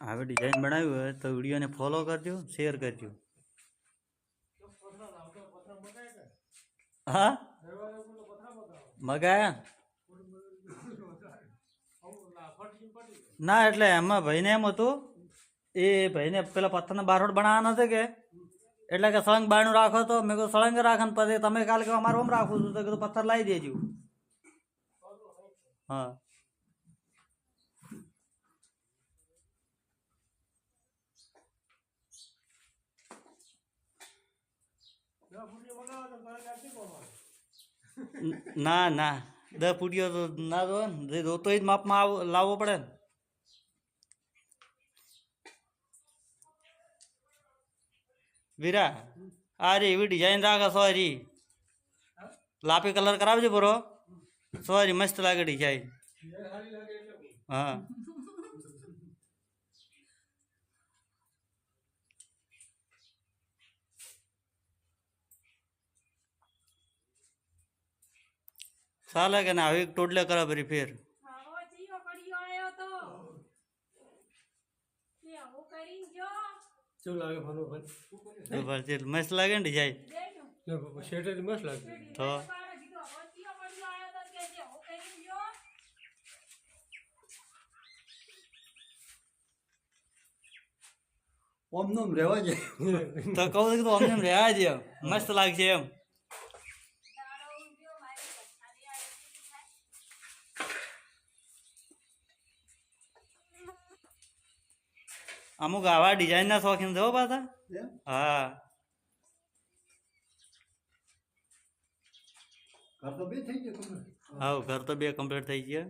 હવે ડિઝાઇન બનાવ્યું હોય તો વિડીયોને ફોલો કરજો, શેર કરજો. હા મગાયા ના, એટલે એમાં ભાઈને એમ હતું, એ ભાઈને પેલા પથ્થરના બારોટ બનાવવાના છે કે, એટલે કે સળંગ બારણું રાખો. તો મેં કહ્યું સળંગ રાખે ને પછી તમે કાલે કે અમારે ઓમ રાખવું છું, તો કીધું પથ્થર લાવી દેજો. હા ના ના, 10 ફૂટીઓ તો ના જો ને, જે જોતો એ જ માપમાં લાવવો પડે ને. વીરા આ રે એવી ડિઝાઇન રાખે સોરી, લાપી કલર કરાવજો બરો. સોરી મસ્ત લાગે ડિઝાઇન. હા ચાલે કે ના, આવી ટોડલે કરે ફરી ફેર. મસ્ત લાગે ને ડિઝાઇન મસ્ત લાગે તો. ઓમનો રહેવા જાય તો કહું તો અમને રહેવા દે, મસ્ત લાગશે એમ. અમુક આવા ડિઝાઇનના શોખીન થયો પાછા. હા ઘર તો બે થઈ ગયો. હા ઘર તો 2 કમ્પ્લીટ થઈ ગયા.